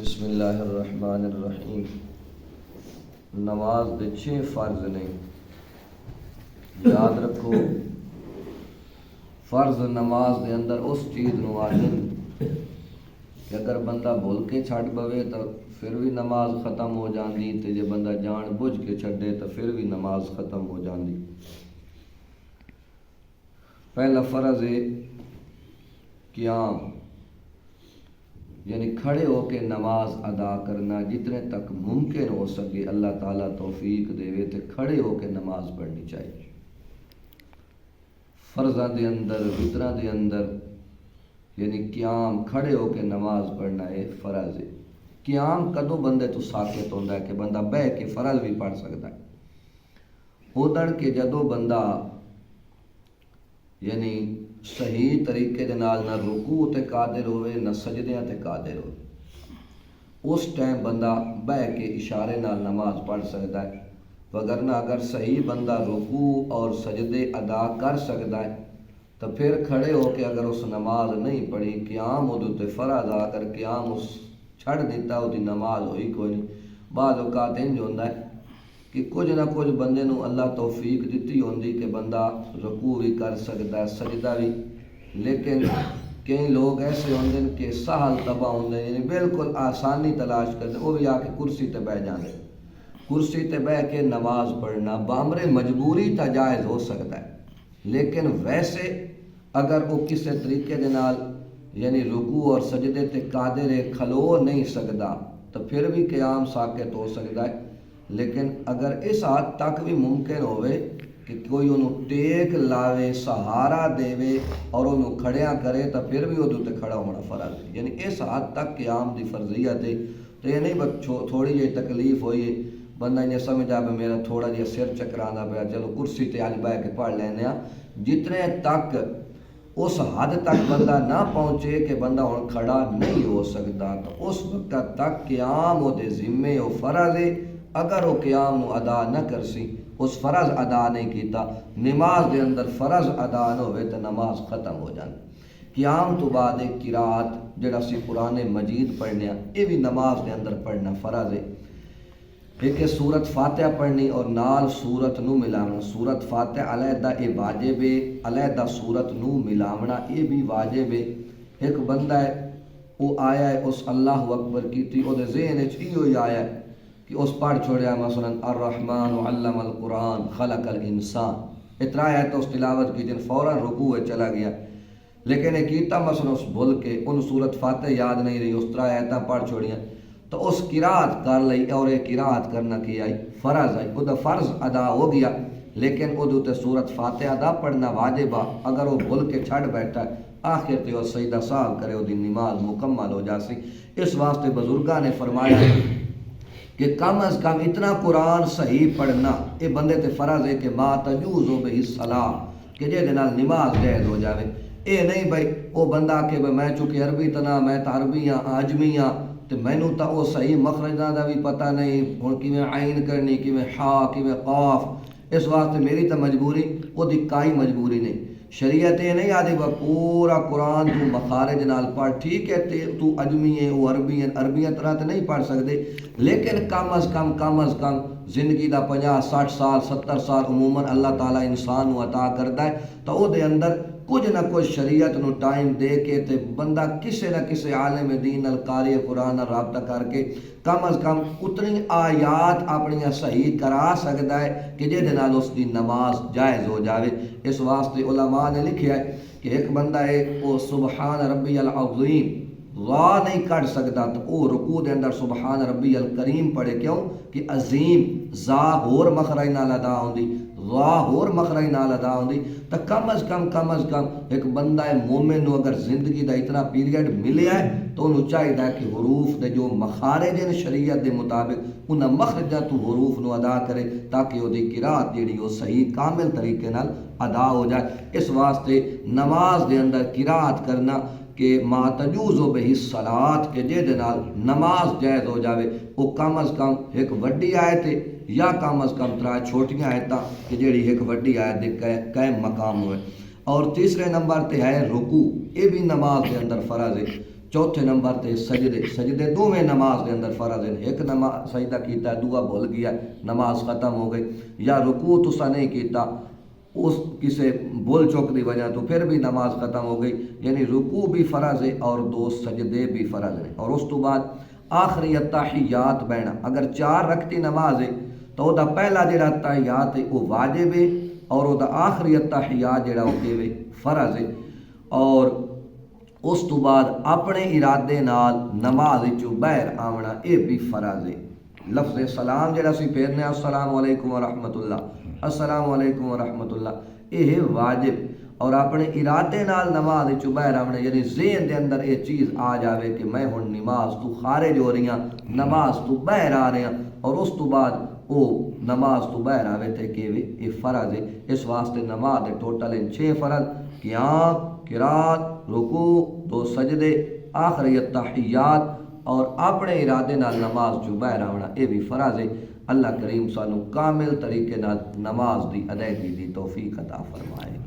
بسم اللہ الرحمن الرحیم۔ نماز دے 6 فرض نے، یاد رکھو فرض نماز دے اندر اس چیز نو آجن کہ اگر بندہ بھول کے چھڈ پوے تو پھر بھی نماز ختم ہو جاندی، تے جے بندہ جان بوجھ کے چھڈے تو پھر بھی نماز ختم ہو جاندی۔ پہلا فرض ہے قیام، یعنی کھڑے ہو کے نماز ادا کرنا جتنے تک ممکن ہو سکے اللہ تعالیٰ توفیق دے تو کھڑے ہو کے نماز پڑھنی چاہیے۔ فرضاں دے اندر وتراں دے اندر یعنی قیام کھڑے ہو کے نماز پڑھنا ہے فرض ہے۔ قیام کدوں بندے تو ساکت ہوتا ہے کہ بندہ بہ کے فرض بھی پڑھ سکتا ہے، ادھر کے جدوں بندہ یعنی صحیح طریقے دے نال نہ رکوع تے قادر ہوئے نہ سجدیاں تے قادر ہوئے، اس ٹائم بندہ بہ کے اشارے نال نماز پڑھ سکتا ہے۔ وگرنہ اگر صحیح بندہ رکوع اور سجدے ادا کر سکتا ہے تو پھر کھڑے ہو کے اگر اس نماز نہیں پڑھی، قیام ادو تے فرض آ کر قیام اس چھڑ دیتا وہ دی نماز ہوئی کوئی نہیں۔ بعض اوقات انج ہوتا ہے کہ کچھ نہ کچھ بندے نو اللہ توفیق دیتی ہوندی کہ بندہ رکوع بھی کر سکتا ہے سجدہ بھی، لیکن کئی لوگ ایسے ہوندے کہ سہل تباہ ہوندے یعنی بالکل آسانی تلاش کرتے، وہ بھی آ کے کرسی تے بیٹھ جاندے۔ کرسی تے بیٹھ کے نماز پڑھنا بامر مجبوری تا جائز ہو سکتا ہے، لیکن ویسے اگر وہ کسی طریقے دے نال یعنی رکوع اور سجدے تے قادر کھلو نہیں سکتا تو پھر بھی قیام ساکت ہو سکتا ہے۔ لیکن اگر اس حد تک بھی ممکن ہوئے کہ کوئی انہوں ٹیک لاوے سہارا دے اور انہوں کھڑیاں کرے تو پھر بھی وہ تے کھڑا ہونا فرض ہے، یعنی اس حد تک قیام دی فرضیت ہے۔ تو یہ نہیں بس تھوڑی جی تکلیف ہوئی ہے بندہ یہ سمجھا بھی میرا تھوڑا جہا سر چکرانا پیا چلو کرسی تے آج بہ کے پڑھ لینے ہاں، جتنے تک اس حد تک بندہ نہ پہنچے کہ بندہ ہن کھڑا نہیں ہو سکتا تو اس وقت تک قیام وہ دے ذمے وہ فرض ہے۔ اگر وہ قیام ادا نہ کرسی، اس فرض ادا نہیں کیتا، نماز دے اندر فرض ادا نہ ہوئے تو نماز ختم ہو جاندی۔ قیام تو بعد ایک قرات جڑا سی قرآن مجید پڑھنے یہ بھی نماز دے اندر پڑھنا فرض ہے۔ ایک سورت فاتحہ پڑھنی اور نال سورت نو ملاونا، سورت فاتحہ علیحدہ یہ واجب ہے، علیحدہ سورت نو ملاونا یہ بھی واجب ہے۔ ایک بندہ ہے وہ آیا ہے اس اللہ اکبر کی تھی وہ ذہن ہی آیا ہے کہ اس پڑھ چھوڑیا مثلا الرحمن علم القرآن خلق الانسان، اتنا ہے تو اس تلاوت کی جن فوراً رکوع چلا گیا، لیکن یہ کیتا مثلا اس بھول کے ان سورت فاتح یاد نہیں رہی، اس طرح آیتاں پڑھ چھوڑیاں تو اس قرات کر لئی اور یہ قرات کرنا کی آئی فرض آئی، وہ فرض ادا ہو گیا، لیکن ادو تے سورت فاتح ادا پڑھنا واجب آ، اگر وہ بھول کے چھڑ بیٹھا ہے آخر تے وہ سجدہ سال کرے وہ دی نماز مکمل ہو جاسی۔ اس واسطے بزرگاں نے فرمایا کہ کم از کم اتنا قرآن صحیح پڑھنا یہ بندے تے فرض ہے کہ ما تجوز ہو بہ الصلاۃ، کہ جے دے نال نماز جائز ہو جاوے۔ اے نہیں بھائی وہ بندہ کہ میں چونکہ عربی تنا میں تا عربی ہاں عجمی ہاں تو مینوں تا وہ صحیح مخرجاں دا بھی پتہ نہیں، ہن کیویں عین کرنی کیویں حا کیویں قاف، اس واسطے میری تا مجبوری وہ دی کائی مجبوری نہیں۔ شریعت یہ نہیں آدھی پورا قرآن تو مخارج نال پڑھ، ٹھیک ہے تو عجمی ہے وہ عربی ہے، عربیاں طرح تو نہیں پڑھ سکتے، لیکن کم از کم زندگی دا 50 60 سال 70 سال عموماً اللہ تعالیٰ انسان کو عطا کرتا ہے تو وہ دے اندر کچھ نہ کچھ شریعت نو ٹائم دے کے تے بندہ کسے نہ کسے عالم دین القاری قرآن نال رابطہ کر کے کم از کم اتنی آیات اپنی صحیح کرا سکتا ہے کہ جے دے نال اس دی نماز جائز ہو جاوے۔ اس واسطے علماء نے لکھیا ہے کہ ایک بندہ ہے وہ سبحان ربی العظیم وا نہیں کر سکتا تو وہ رکوع دے اندر سبحان ربی الکریم پڑھے، کیوں کہ عظیم زا ہور مخرج نال ادا ہوندی وا ہور مخرج نال ادا ہوندی، تو کم از کم ایک بندہ مومن نو اگر زندگی دا اتنا پیریڈ ملیا ہے تو انہوں چاہیے کہ حروف دے جو مخارج ہیں شریعت دے مطابق انہاں مخرجاں تو حروف نو ادا کرے تاکہ وہ دی قرات جیڑی وہ صحیح کامل طریقے نال ادا ہو جائے۔ اس واسطے نماز دے اندر قرات کرنا کہ ما تجوز بہ الصلاۃ کہ جے دے نال نماز جائز ہو جاوے، وہ کم از کم ایک وڈی آیت ہے یا کم از کم 3 چھوٹیاں آیتاں کہ جیڑی ایک وڈی آیت دے قائم مقام ہوئے۔ اور تیسرے نمبر تے ہے رکوع، یہ بھی نماز کے اندر فرض ہے۔ چوتھے نمبر تے سجدے، سجدے دوویں نماز دے اندر فرض ہیں، ایک نماز سجدہ کیتا ہے دوسرا بھول گیا نماز ختم ہو گئی، یا رکوع تسا نہیں کیتا اس کسے بھول چوک دی وجہ تو پھر بھی نماز ختم ہو گئی، یعنی رکوع بھی فرض ہے اور دو سجدے بھی فرض ہیں۔ اور اس تو بعد آخری التحیات بہنا، اگر 4 رکعتی نماز ہے تو وہ دا پہلا جڑا التحیات ہے وہ واجب ہے اور وہ دا آخری التحیات جڑا وہ کہ فرض ہے۔ اور اس تو بعد اپنے ارادے نال نماز وچوں باہر آونا یہ بھی فرض ہے۔ لفظ سلام جڑا سی پھیرنے السلام علیکم ورحمۃ اللہ، السلام علیکم ورحمۃ اللہ، یہ واجب، اور اپنے ارادے نال نماز وچوں باہر آونا یعنی ذہن دے اندر یہ چیز آ جاوے کہ میں ہن نماز تو خارج ہو رہی ہاں، نماز تو باہر آ رہے ہیں، اور اس تو بعد وہ نماز تو باہر آوے تھے کہ یہ فرض ہے۔ اس واسطے نماز دے ٹوٹل 6 فرض، قیام، قرات، رکوع، 2 سجدے، آخری التحیات اور اپنے ارادے نال نماز جو باہر آونا یہ بھی فرض ہے۔ اللہ کریم سانو کامل طریقے نال نماز دی ادائیگی دی توفیق عطا فرمائے۔